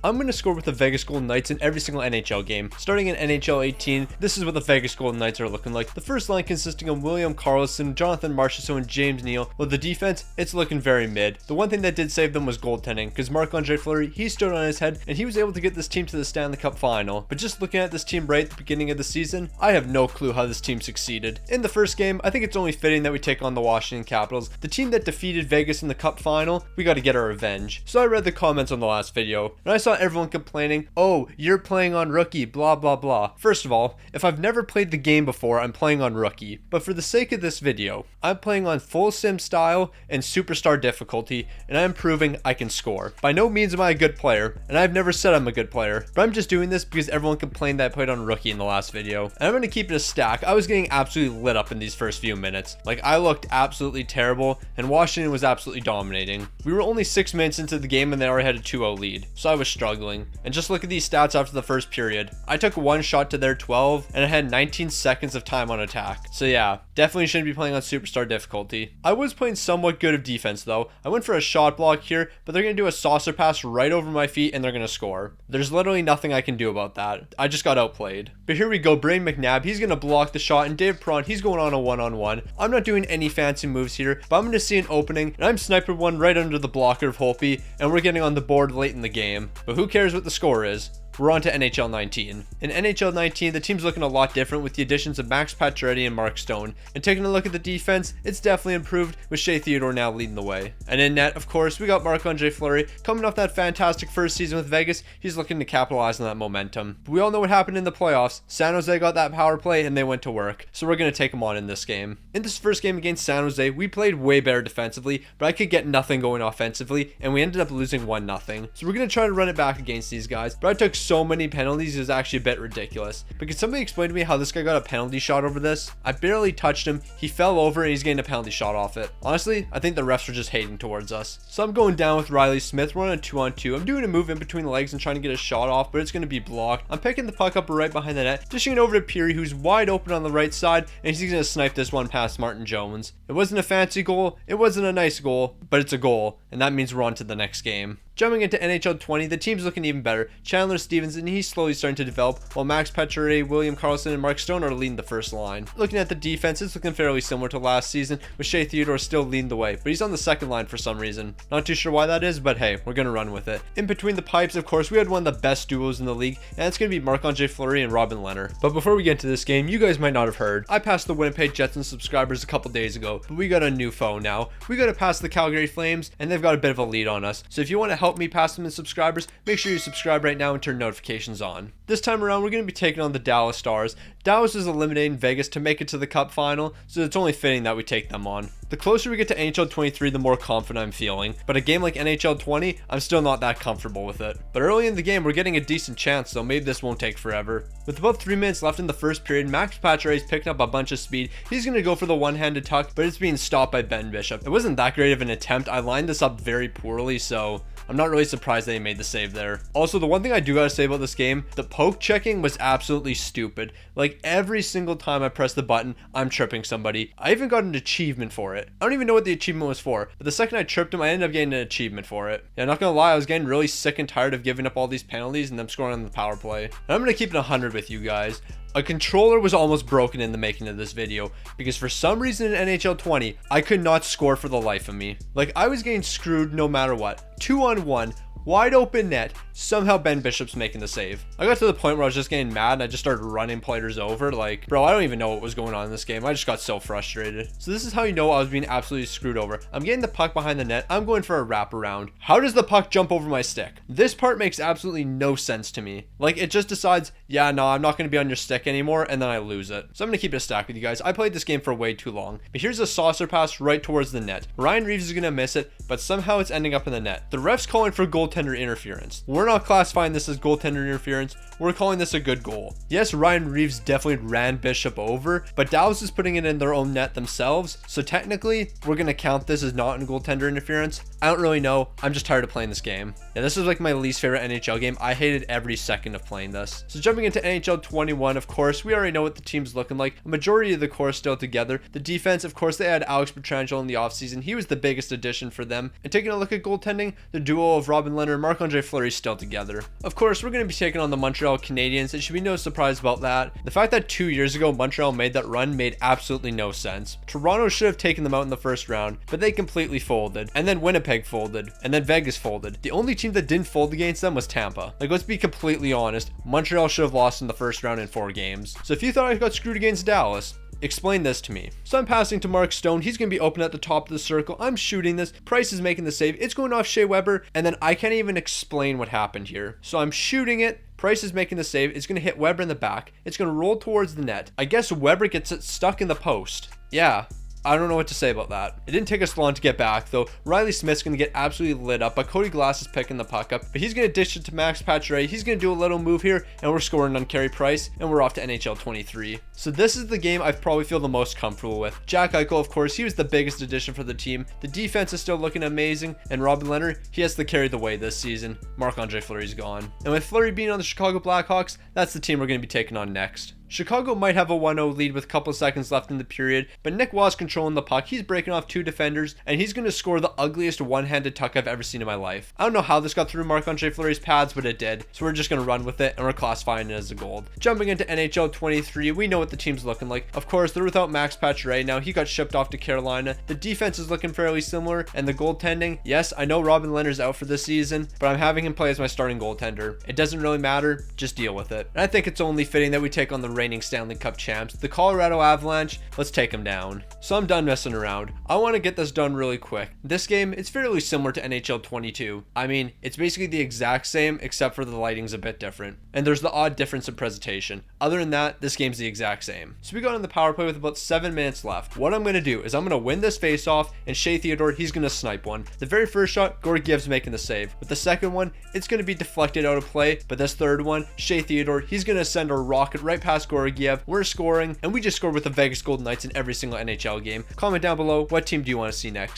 I'm going to score with the Vegas Golden Knights in every single NHL game. Starting in NHL 18, this is what the Vegas Golden Knights are looking like. The first line consisting of William Karlsson, Jonathan Marchessault, and James Neal. While the defense, it's looking very mid. The one thing that did save them was goaltending, because Marc-Andre Fleury, he stood on his head, and he was able to get this team to the Stanley Cup final. But just looking at this team right at the beginning of the season, I have no clue how this team succeeded. In the first game, I think it's only fitting that we take on the Washington Capitals, the team that defeated Vegas in the Cup final. We got to get our revenge. So I read the comments on the last video, and I saw everyone complaining, oh, you're playing on rookie, blah blah blah. First of all, if I've never played the game before, I'm playing on rookie. But for the sake of this video, I'm playing on full sim style and superstar difficulty, and I'm proving I can score. By no means am I a good player, and I've never said I'm a good player, but I'm just doing this because everyone complained that I played on rookie in the last video. And I'm going to keep it a stack. I was getting absolutely lit up in these first few minutes. Like, I looked absolutely terrible, and Washington was absolutely dominating. We were only 6 minutes into the game and they already had a 2-0 lead, so I was struggling. And just look at these stats after the first period. I took one shot to their 12, and I had 19 seconds of time on attack. So yeah, definitely shouldn't be playing on superstar difficulty. I was playing somewhat good of defense though. I went for a shot block here, but they're going to do a saucer pass right over my feet and they're going to score. There's literally nothing I can do about that. I just got outplayed. But here we go, Brain McNabb, he's going to block the shot, and Dave Perron, he's going on a one-on-one. I'm not doing any fancy moves here, but I'm going to see an opening, and I'm sniping one right under the blocker of Holtby, and we're getting on the board late in the game. But who cares what the score is? We're on to NHL 19. In NHL 19, the team's looking a lot different with the additions of Max Pacioretty and Mark Stone. And taking a look at the defense, it's definitely improved with Shea Theodore now leading the way. And in net, of course, we got Marc-Andre Fleury. Coming off that fantastic first season with Vegas, he's looking to capitalize on that momentum. But we all know what happened in the playoffs. San Jose got that power play and they went to work. So we're going to take them on in this game. In this first game against San Jose, we played way better defensively, but I could get nothing going offensively, and we ended up losing 1-0. So we're going to try to run it back against these guys, but I took so many penalties, is actually a bit ridiculous. But can somebody explain to me how this guy got a penalty shot over this? I barely touched him, he fell over, and he's getting a penalty shot off it. Honestly, I think the refs are just hating towards us. So I'm going down with Riley Smith. We're on a 2-on-2. I'm doing a move in between the legs and trying to get a shot off, but it's going to be blocked. I'm picking the puck up right behind the net, dishing it over to Peary, who's wide open on the right side, and he's going to snipe this one past Martin Jones. It wasn't a fancy goal, it wasn't a nice goal, but it's a goal, and that means we're on to the next game. Jumping into NHL 20, the team's looking even better. Chandler Stevenson, he's slowly starting to develop, while Max Pacioretty, William Karlsson, and Mark Stone are leading the first line. Looking at the defense, it's looking fairly similar to last season, with Shea Theodore still leading the way, but he's on the second line for some reason. Not too sure why that is, but hey, we're going to run with it. In between the pipes, of course, we had one of the best duos in the league, and it's going to be Marc-Andre Fleury and Robin Lehner. But before we get into this game, you guys might not have heard, I passed the Winnipeg Jets and subscribers a couple days ago, but we got a new foe now. We got to pass the Calgary Flames, and they've got a bit of a lead on us. So if you want to help me pass them in subscribers, make sure you subscribe right now and turn notifications on. This time around, we're going to be taking on the Dallas Stars. Dallas is eliminating Vegas to make it to the Cup final, so it's only fitting that we take them on. The closer we get to NHL 23, the more confident I'm feeling, but a game like NHL 20, I'm still not that comfortable with it. But early in the game, we're getting a decent chance, so maybe this won't take forever. With about 3 minutes left in the first period, Max Pacioretty's picking up a bunch of speed. He's going to go for the one-handed tuck, but it's being stopped by Ben Bishop. It wasn't that great of an attempt. I lined this up very poorly, so I'm not really surprised that he made the save there. Also, the one thing I do gotta say about this game, the poke checking was absolutely stupid. Like, every single time I press the button, I'm tripping somebody. I even got an achievement for it. I don't even know what the achievement was for, but the second I tripped him, I ended up getting an achievement for it. Yeah, not gonna lie, I was getting really sick and tired of giving up all these penalties and them scoring on the power play. And I'm gonna keep it 100 with you guys. A controller was almost broken in the making of this video, because for some reason in NHL 20, I could not score for the life of me. Like, I was getting screwed no matter what. 2-on-1, wide open net, somehow Ben Bishop's making the save. I got to the point where I was just getting mad and I just started running players over. Like, bro, I don't even know what was going on in this game. I just got so frustrated. So this is how you know I was being absolutely screwed over. I'm getting the puck behind the net. I'm going for a wraparound. How does the puck jump over my stick? This part makes absolutely no sense to me. Like, it just decides, yeah, no, I'm not going to be on your stick anymore, and then I lose it. So I'm going to keep it a stack with you guys. I played this game for way too long. But here's a saucer pass right towards the net. Ryan Reeves is going to miss it, but somehow it's ending up in the net. The ref's calling for goaltender interference. We're not classifying this as goaltender interference. We're calling this a good goal. Yes, Ryan Reeves definitely ran Bishop over, but Dallas is putting it in their own net themselves. So technically, we're going to count this as not in goaltender interference. I don't really know. I'm just tired of playing this game. Yeah, this is like my least favorite NHL game. I hated every second of playing this. So jumping into NHL 21, of course, we already know what the team's looking like. A majority of the core is still together. The defense, of course, they had Alex Pietrangelo in the offseason. He was the biggest addition for them. And taking a look at goaltending, the duo of Robin Lehner Leonard and Marc-Andre Fleury still together. Of course, we're going to be taking on the Montreal Canadiens. It should be no surprise about that. The fact that 2 years ago Montreal made that run made absolutely no sense. Toronto should have taken them out in the first round, but they completely folded. And then Winnipeg folded. And then Vegas folded. The only team that didn't fold against them was Tampa. Like, let's be completely honest. Montreal should have lost in the first round in 4 games. So if you thought I got screwed against Dallas, explain this to me. So I'm passing to Mark Stone. He's going to be open at the top of the circle. I'm shooting this. Price is making the save. It's going off Shea Weber. And then I can't even explain what happened here. So I'm shooting it. Price is making the save. It's going to hit Weber in the back. It's going to roll towards the net. I guess Weber gets it stuck in the post. Yeah. I don't know what to say about that. It didn't take us long to get back, though. Riley Smith's going to get absolutely lit up, but Cody Glass is picking the puck up. But he's going to dish it to Max Pacioretty. He's going to do a little move here, and we're scoring on Carey Price, and we're off to NHL 23. So this is the game I probably feel the most comfortable with. Jack Eichel, of course, he was the biggest addition for the team. The defense is still looking amazing, and Robin Leonard, he has to carry the way this season. Marc-Andre Fleury's gone. And with Fleury being on the Chicago Blackhawks, that's the team we're going to be taking on next. Chicago might have a 1-0 lead with a couple of seconds left in the period, but Nick Waug's controlling the puck. He's breaking off 2 defenders, and he's going to score the ugliest one-handed tuck I've ever seen in my life. I don't know how this got through Marc-Andre Fleury's pads, but it did. So we're just going to run with it, and we're classifying it as a gold. Jumping into NHL 23, we know what the team's looking like. Of course, they're without Max Pacioretty now. He got shipped off to Carolina. The defense is looking fairly similar, and the goaltending, yes, I know Robin Leonard's out for this season, but I'm having him play as my starting goaltender. It doesn't really matter. Just deal with it. And I think it's only fitting that we take on the reigning Stanley Cup champs, the Colorado Avalanche. Let's take them down. So I'm done messing around. I want to get this done really quick. This game, it's fairly similar to NHL 22. I mean, it's basically the exact same, except for the lighting's a bit different. And there's the odd difference in presentation. Other than that, this game's the exact same. So we got on the power play with about 7 minutes left. What I'm going to do is I'm going to win this face-off, and Shea Theodore, he's going to snipe one. The very first shot, Georgiev's making the save. With the second one, it's going to be deflected out of play, but this third one, Shea Theodore, he's going to send a rocket right past Georgiev. We're scoring, and we just scored with the Vegas Golden Knights in every single NHL game. Comment down below, what team do you want to see next?